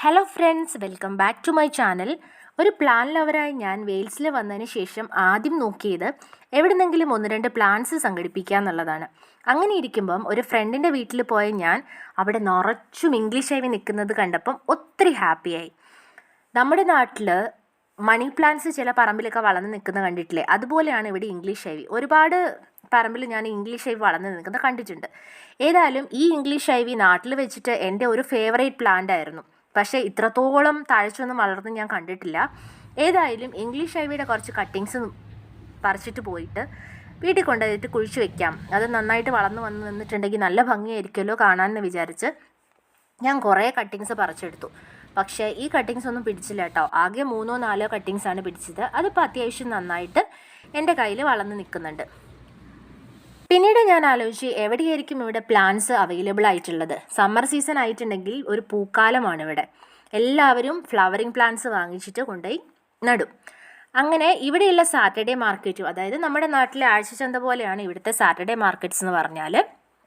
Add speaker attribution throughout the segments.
Speaker 1: Hello friends, welcome back to my channel. ഒരു plan ലവറായി ഞാൻ വെയിൽസിൽ വന്നതിന് ശേഷം ആദ്യം നോക്കിയത് എവിടെന്നെങ്കിലും ഒന്ന് രണ്ട് പ്ലാൻസ് സംഘടിപ്പിക്കുക എന്നുള്ളതാണ്. അങ്ങനെ ഇരിക്കുമ്പം ഒരു ഫ്രണ്ടിൻ്റെ വീട്ടിൽ പോയ ഞാൻ അവിടെ നിറച്ചും ഇംഗ്ലീഷ് ഐവി നിൽക്കുന്നത് കണ്ടപ്പം ഒത്തിരി ഹാപ്പിയായി. നമ്മുടെ നാട്ടിൽ മണി പ്ലാന്റ്സ് ചില പറമ്പിലൊക്കെ വളർന്ന് നിൽക്കുന്നത് കണ്ടിട്ടില്ലേ, അതുപോലെയാണ് ഇവിടെ ഇംഗ്ലീഷ് ഐവി. ഒരുപാട് പറമ്പിൽ ഞാൻ ഇംഗ്ലീഷ് ഐവി വളർന്ന് നിൽക്കുന്നത് കണ്ടിട്ടുണ്ട്. ഏതായാലും ഈ ഇംഗ്ലീഷ് ഐവി നാട്ടിൽ വെച്ചിട്ട് എൻ്റെ ഒരു ഫേവറേറ്റ് പ്ലാന്റ് ആയിരുന്നു. പക്ഷേ ഇത്രത്തോളം താഴ്ചയൊന്നും വളർന്ന് ഞാൻ കണ്ടിട്ടില്ല. ഏതായാലും ഇംഗ്ലീഷ് ഐവിയുടെ കുറച്ച് കട്ടിങ്സ് പറിച്ചിട്ട് പോയിട്ട് വീട്ടിൽ കൊണ്ടുപോയിട്ട് കുഴിച്ച് വെക്കാം, അത് നന്നായിട്ട് വളർന്നു വന്ന് നിന്നിട്ടുണ്ടെങ്കിൽ നല്ല ഭംഗിയായിരിക്കുമല്ലോ കാണാമെന്ന് വിചാരിച്ച് ഞാൻ കുറേ കട്ടിങ്സ് പറിച്ചെടുത്തു. പക്ഷേ ഈ കട്ടിങ്സ് ഒന്നും പിടിച്ചില്ല കേട്ടോ. ആകെ 3-4 കട്ടിങ്സാണ് പിടിച്ചത്. അതിപ്പോൾ അത്യാവശ്യം നന്നായിട്ട് എൻ്റെ കയ്യിൽ വളർന്ന് നിൽക്കുന്നുണ്ട്. പിന്നീട് ഞാൻ ആലോചിച്ച് എവിടെയായിരിക്കും ഇവിടെ പ്ലാന്റ്സ് അവൈലബിൾ ആയിട്ടുള്ളത്. സമ്മർ സീസൺ ആയിട്ടുണ്ടെങ്കിൽ ഒരു പൂക്കാലമാണ് ഇവിടെ. എല്ലാവരും ഫ്ലവറിങ് പ്ലാന്റ്സ് വാങ്ങിച്ചിട്ട് കൊണ്ടുപോയി നടും. അങ്ങനെ ഇവിടെയുള്ള സാറ്റർഡേ മാർക്കറ്റും, അതായത് നമ്മുടെ നാട്ടിലെ ആഴ്ചച്ചന്ത പോലെയാണ് ഇവിടുത്തെ സാറ്റർഡേ മാർക്കറ്റ്സ് എന്ന് പറഞ്ഞാൽ,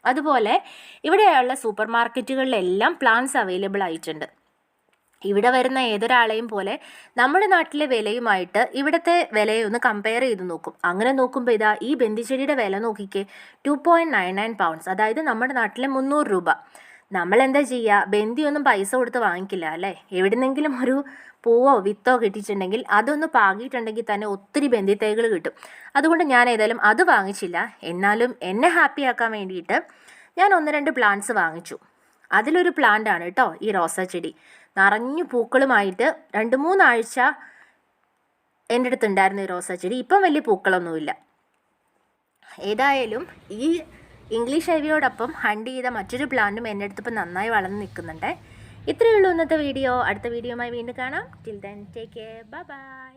Speaker 1: അതുപോലെ ഇവിടെയുള്ള സൂപ്പർ മാർക്കറ്റുകളിലെല്ലാം പ്ലാന്റ്സ് അവൈലബിൾ ആയിട്ടുണ്ട്. ഇവിടെ വരുന്ന ഏതൊരാളെയും പോലെ നമ്മുടെ നാട്ടിലെ വിലയുമായിട്ട് ഇവിടുത്തെ വിലയെ ഒന്ന് കമ്പയർ ചെയ്ത് നോക്കും. അങ്ങനെ നോക്കുമ്പോൾ ഇതാ ഈ ബന്ദിച്ചെടിയുടെ വില നോക്കിക്കേ, 2.99 പൗണ്ട്സ്, അതായത് നമ്മുടെ നാട്ടിലെ 300 രൂപ. നമ്മളെന്താ ചെയ്യുക, ബന്ദിയൊന്നും പൈസ കൊടുത്ത് വാങ്ങിക്കില്ല അല്ലേ. എവിടെന്നെങ്കിലും ഒരു പൂവോ വിത്തോ കിട്ടിയിട്ടുണ്ടെങ്കിൽ അതൊന്ന് പാകിയിട്ടുണ്ടെങ്കിൽ തന്നെ ഒത്തിരി ബന്ദി തൈകൾ കിട്ടും. അതുകൊണ്ട് ഞാൻ ഏതായാലും അത് വാങ്ങിച്ചില്ല. എന്നാലും എന്നെ ഹാപ്പിയാക്കാൻ വേണ്ടിയിട്ട് ഞാൻ 1-2 പ്ലാന്റ്സ് വാങ്ങിച്ചു. അതിലൊരു പ്ലാന്റാണ് കേട്ടോ ഈ റോസാ ചെടി. നിറഞ്ഞു പൂക്കളുമായിട്ട് 2-3 ആഴ്ച എൻ്റെ അടുത്തുണ്ടായിരുന്നു ഈ റോസാ ചെടി. ഇപ്പം വലിയ പൂക്കളൊന്നുമില്ല. ഏതായാലും ഈ ഇംഗ്ലീഷ് ഐവിയോടൊപ്പം ഹണ്ട് ചെയ്ത മറ്റൊരു പ്ലാന്റും എൻ്റെ അടുത്തിപ്പോൾ നന്നായി വളർന്ന് നിൽക്കുന്നുണ്ട്. ഇത്രയേ ഉള്ളൂ ഇന്നത്തെ വീഡിയോ. അടുത്ത വീഡിയോയുമായി വീണ്ടും കാണാം. Till then take care, bye bye.